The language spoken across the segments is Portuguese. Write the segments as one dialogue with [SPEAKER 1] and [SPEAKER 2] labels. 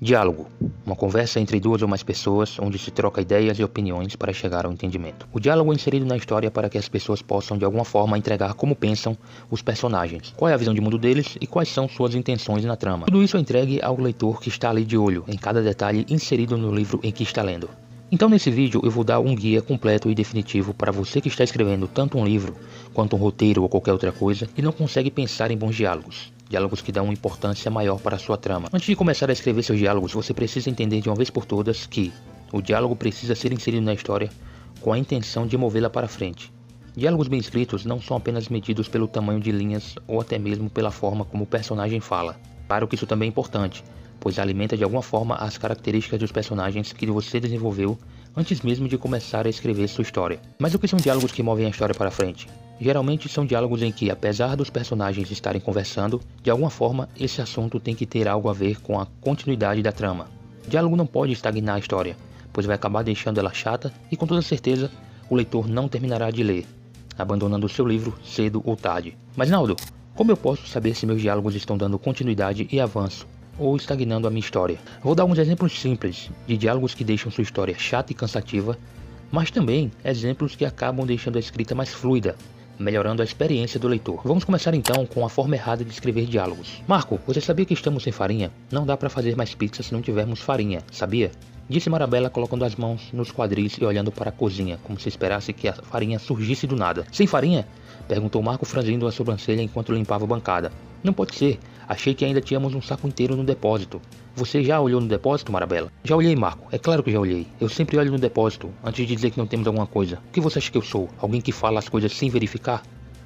[SPEAKER 1] Diálogo. Uma conversa entre duas ou mais pessoas, onde se troca ideias e opiniões para chegar ao entendimento. O diálogo é inserido na história para que as pessoas possam de alguma forma entregar como pensam os personagens, qual é a visão de mundo deles e quais são suas intenções na trama. Tudo isso é entregue ao leitor que está ali de olho, em cada detalhe inserido no livro em que está lendo. Então nesse vídeo eu vou dar um guia completo e definitivo para você que está escrevendo tanto um livro, quanto um roteiro ou qualquer outra coisa, e não consegue pensar em bons diálogos. Diálogos que dão uma importância maior para a sua trama. Antes de começar a escrever seus diálogos, você precisa entender de uma vez por todas que o diálogo precisa ser inserido na história com a intenção de movê-la para frente. Diálogos bem escritos não são apenas medidos pelo tamanho de linhas ou até mesmo pela forma como o personagem fala. Claro que isso também é importante, pois alimenta de alguma forma as características dos personagens que você desenvolveu antes mesmo de começar a escrever sua história. Mas o que são diálogos que movem a história para frente? Geralmente são diálogos em que, apesar dos personagens estarem conversando, de alguma forma esse assunto tem que ter algo a ver com a continuidade da trama. O diálogo não pode estagnar a história, pois vai acabar deixando ela chata e com toda certeza o leitor não terminará de ler, abandonando o seu livro cedo ou tarde. Mas Naldo, como eu posso saber se meus diálogos estão dando continuidade e avanço, ou estagnando a minha história? Vou dar uns exemplos simples de diálogos que deixam sua história chata e cansativa, mas também exemplos que acabam deixando a escrita mais fluida, melhorando a experiência do leitor. Vamos começar então com a forma errada de escrever diálogos. Marco, você sabia que estamos sem farinha? Não dá para fazer mais pizza se não tivermos farinha, sabia? Disse Marabella colocando as mãos nos quadris e olhando para a cozinha, como se esperasse que a farinha surgisse do nada. Sem farinha? Perguntou Marco franzindo a sobrancelha enquanto limpava a bancada. Não pode ser. Achei que ainda tínhamos um saco inteiro no depósito. Você já olhou no depósito, Marabella? Já olhei, Marco. É claro que já olhei. Eu sempre olho no depósito, antes de dizer que não temos alguma coisa. O que você acha que eu sou? Alguém que fala as coisas sem verificar?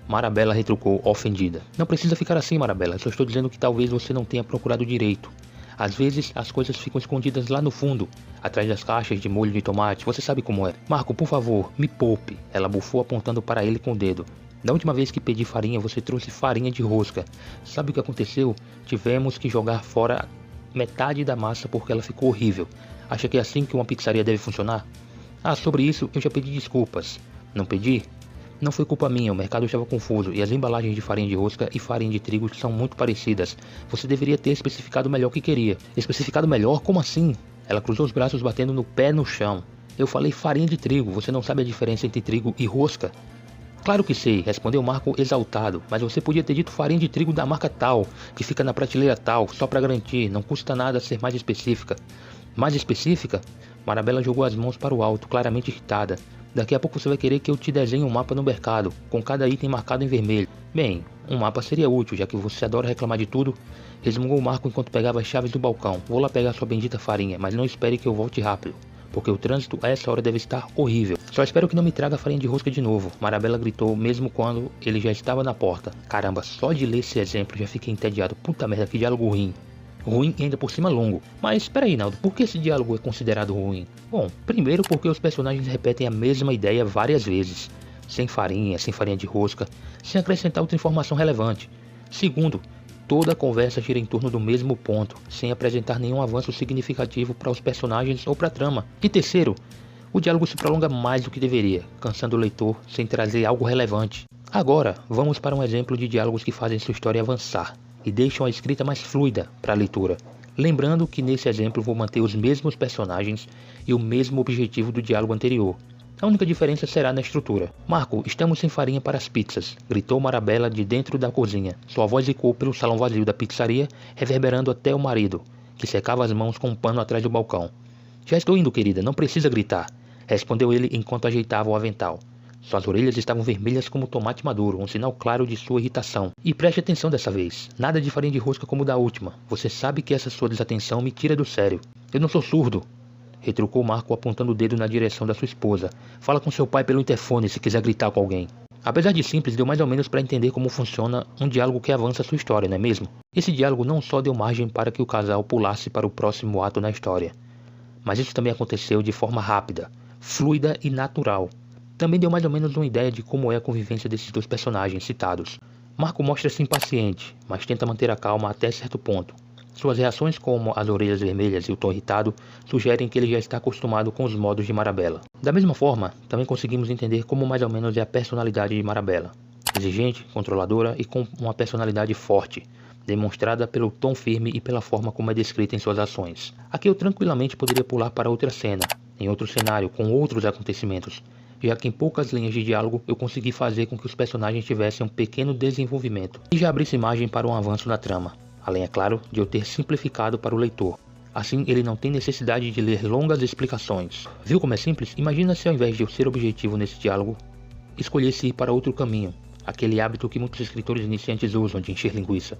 [SPEAKER 1] Marabella retrucou, ofendida. Não precisa ficar assim, Marabella. Só estou dizendo que talvez você não tenha procurado direito. Às vezes, as coisas ficam escondidas lá no fundo, atrás das caixas de molho de tomate. Você sabe como é. Marco, por favor, me poupe. Ela bufou apontando para ele com o dedo. Da última vez que pedi farinha, você trouxe farinha de rosca. Sabe o que aconteceu? Tivemos que jogar fora metade da massa porque ela ficou horrível. Acha que é assim que uma pizzaria deve funcionar? Ah, sobre isso eu já pedi desculpas. Não pedi? Não foi culpa minha, o mercado estava confuso e as embalagens de farinha de rosca e farinha de trigo são muito parecidas. Você deveria ter especificado melhor o que queria. Especificado melhor? Como assim? Ela cruzou os braços batendo no pé no chão. Eu falei farinha de trigo, você não sabe a diferença entre trigo e rosca? Claro que sei, respondeu Marco exaltado, mas você podia ter dito farinha de trigo da marca tal, que fica na prateleira tal, só para garantir, não custa nada ser mais específica. Mais específica? Marabella jogou as mãos para o alto, claramente irritada. Daqui a pouco você vai querer que eu te desenhe um mapa no mercado, com cada item marcado em vermelho. Bem, um mapa seria útil, já que você adora reclamar de tudo. Resmungou Marco enquanto pegava as chaves do balcão. Vou lá pegar sua bendita farinha, mas não espere que eu volte rápido, porque o trânsito a essa hora deve estar horrível. Só espero que não me traga farinha de rosca de novo, Marabella gritou mesmo quando ele já estava na porta. Caramba, só de ler esse exemplo já fiquei entediado. Puta merda, que diálogo ruim. Ruim e ainda por cima longo. Mas espera aí, Naldo, por que esse diálogo é considerado ruim? Bom, primeiro porque os personagens repetem a mesma ideia várias vezes, sem farinha de rosca, sem acrescentar outra informação relevante. Segundo, toda a conversa gira em torno do mesmo ponto, sem apresentar nenhum avanço significativo para os personagens ou para a trama. E terceiro, o diálogo se prolonga mais do que deveria, cansando o leitor sem trazer algo relevante. Agora, vamos para um exemplo de diálogos que fazem sua história avançar e deixam a escrita mais fluida para a leitura. Lembrando que nesse exemplo vou manter os mesmos personagens e o mesmo objetivo do diálogo anterior. A única diferença será na estrutura. Marco, estamos sem farinha para as pizzas, gritou Marabella de dentro da cozinha. Sua voz ecoou pelo salão vazio da pizzaria, reverberando até o marido, que secava as mãos com um pano atrás do balcão. Já estou indo, querida, não precisa gritar, respondeu ele enquanto ajeitava o avental. Suas orelhas estavam vermelhas como tomate maduro, um sinal claro de sua irritação. E preste atenção dessa vez, nada de farinha de rosca como da última. Você sabe que essa sua desatenção me tira do sério. Eu não sou surdo, retrucou Marco apontando o dedo na direção da sua esposa. Fala com seu pai pelo interfone se quiser gritar com alguém. Apesar de simples, deu mais ou menos para entender como funciona um diálogo que avança a sua história, não é mesmo? Esse diálogo não só deu margem para que o casal pulasse para o próximo ato na história, mas isso também aconteceu de forma rápida, fluida e natural. Também deu mais ou menos uma ideia de como é a convivência desses dois personagens citados. Marco mostra-se impaciente, mas tenta manter a calma até certo ponto. Suas reações, como as orelhas vermelhas e o tom irritado, sugerem que ele já está acostumado com os modos de Marabella. Da mesma forma, também conseguimos entender como mais ou menos é a personalidade de Marabella. Exigente, controladora e com uma personalidade forte, demonstrada pelo tom firme e pela forma como é descrita em suas ações. Aqui eu tranquilamente poderia pular para outra cena, em outro cenário, com outros acontecimentos, já que em poucas linhas de diálogo eu consegui fazer com que os personagens tivessem um pequeno desenvolvimento e já abrisse margem para um avanço na trama, além, é claro, de eu ter simplificado para o leitor. Assim, ele não tem necessidade de ler longas explicações. Viu como é simples? Imagina se ao invés de eu ser objetivo nesse diálogo, escolhesse ir para outro caminho, aquele hábito que muitos escritores iniciantes usam de encher linguiça.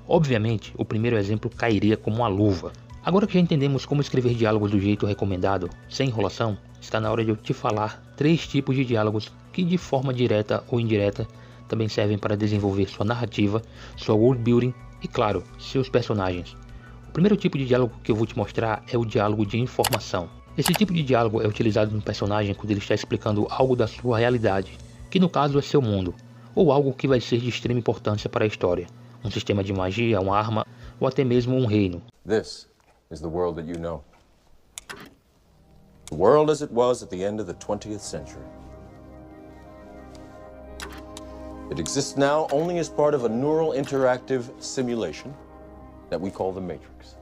[SPEAKER 1] Obviamente, o primeiro exemplo cairia como uma luva. Agora que já entendemos como escrever diálogos do jeito recomendado, sem enrolação, está na hora de eu te falar 3 tipos de diálogos que, de forma direta ou indireta, também servem para desenvolver sua narrativa, sua world building e, claro, seus personagens. O primeiro tipo de diálogo que eu vou te mostrar é o diálogo de informação. Esse tipo de diálogo é utilizado no personagem quando ele está explicando algo da sua realidade, que no caso é seu mundo, ou algo que vai ser de extrema importância para a história, um sistema de magia, uma arma, ou até mesmo um reino.
[SPEAKER 2] This is the world that you know. The world as it was at the end of the 20th century. It exists now only as part of a neural interactive simulation that we call the Matrix.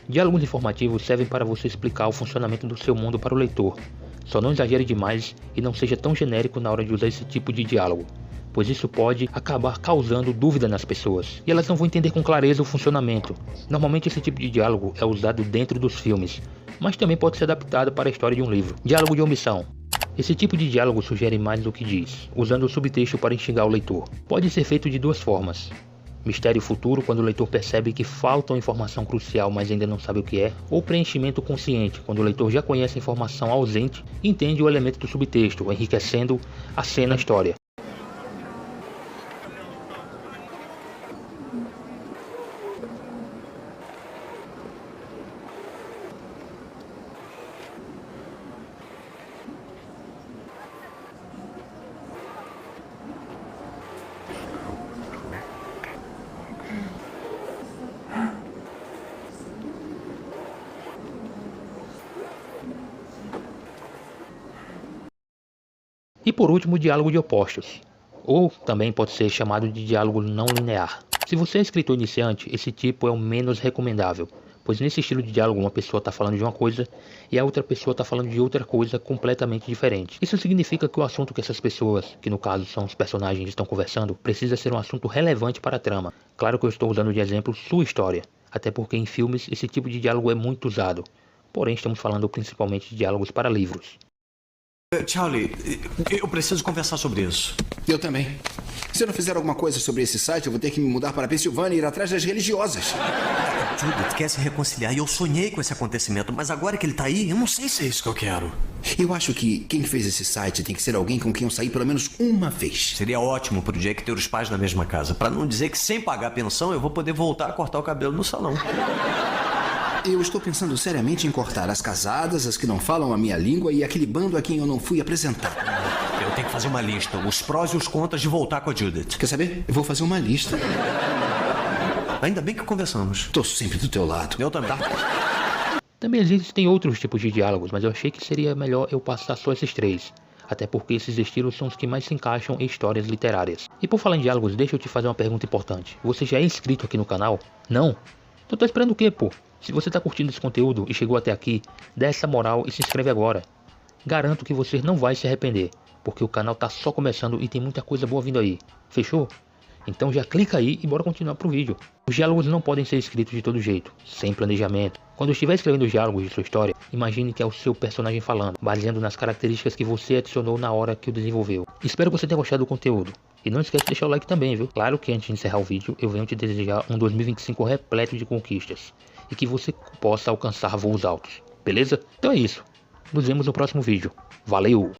[SPEAKER 1] Diálogos informativos servem para você explicar o funcionamento do seu mundo para o leitor. Só não exagere demais e não seja tão genérico na hora de usar esse tipo de diálogo, pois isso pode acabar causando dúvida nas pessoas, e elas não vão entender com clareza o funcionamento. Normalmente esse tipo de diálogo é usado dentro dos filmes, mas também pode ser adaptado para a história de um livro. Diálogo de omissão. Esse tipo de diálogo sugere mais do que diz, usando o subtexto para instigar o leitor. Pode ser feito de 2 formas. Mistério futuro, quando o leitor percebe que falta uma informação crucial, mas ainda não sabe o que é, ou preenchimento consciente, quando o leitor já conhece a informação ausente e entende o elemento do subtexto, enriquecendo a cena, a história. E por último, o diálogo de opostos, ou também pode ser chamado de diálogo não linear. Se você é escritor iniciante, esse tipo é o menos recomendável, pois nesse estilo de diálogo uma pessoa está falando de uma coisa e a outra pessoa está falando de outra coisa completamente diferente. Isso significa que o assunto que essas pessoas, que no caso são os personagens, estão conversando, precisa ser um assunto relevante para a trama. Claro que eu estou usando de exemplo sua história, até porque em filmes esse tipo de diálogo é muito usado, porém estamos falando principalmente de diálogos para livros.
[SPEAKER 3] Charlie, eu preciso conversar sobre isso.
[SPEAKER 4] Eu também. Se eu não fizer alguma coisa sobre esse site, eu vou ter que me mudar para a Pensilvânia e ir atrás das religiosas.
[SPEAKER 3] Judith quer se reconciliar e eu sonhei com esse acontecimento, mas agora que ele tá aí, eu não sei se é isso que eu quero.
[SPEAKER 4] Eu acho que quem fez esse site tem que ser alguém com quem eu saí pelo menos uma vez.
[SPEAKER 3] Seria ótimo pro Jake ter os pais na mesma casa, pra não dizer que sem pagar pensão eu vou poder voltar a cortar o cabelo no salão.
[SPEAKER 4] Eu estou pensando seriamente em cortar as casadas, as que não falam a minha língua e aquele bando a quem eu não fui apresentar.
[SPEAKER 3] Eu tenho que fazer uma lista, os prós e os contras de voltar com a Judith.
[SPEAKER 4] Quer saber? Eu vou fazer uma lista.
[SPEAKER 3] Ainda bem que conversamos.
[SPEAKER 4] Tô sempre do teu lado.
[SPEAKER 3] Eu também.
[SPEAKER 1] Também existem outros tipos de diálogos, mas eu achei que seria melhor eu passar só esses 3. Até porque esses estilos são os que mais se encaixam em histórias literárias. E por falar em diálogos, deixa eu te fazer uma pergunta importante. Você já é inscrito aqui no canal? Não? Então tá esperando o quê, pô? Se você tá curtindo esse conteúdo e chegou até aqui, dá essa moral e se inscreve agora. Garanto que você não vai se arrepender, porque o canal tá só começando e tem muita coisa boa vindo aí. Fechou? Então já clica aí e bora continuar pro vídeo. Os diálogos não podem ser escritos de todo jeito, sem planejamento. Quando estiver escrevendo os diálogos de sua história, imagine que é o seu personagem falando, baseando nas características que você adicionou na hora que o desenvolveu. Espero que você tenha gostado do conteúdo. E não esquece de deixar o like também, viu? Claro que antes de encerrar o vídeo, eu venho te desejar um 2025 repleto de conquistas. E que você possa alcançar voos altos. Beleza? Então é isso. Nos vemos no próximo vídeo. Valeu!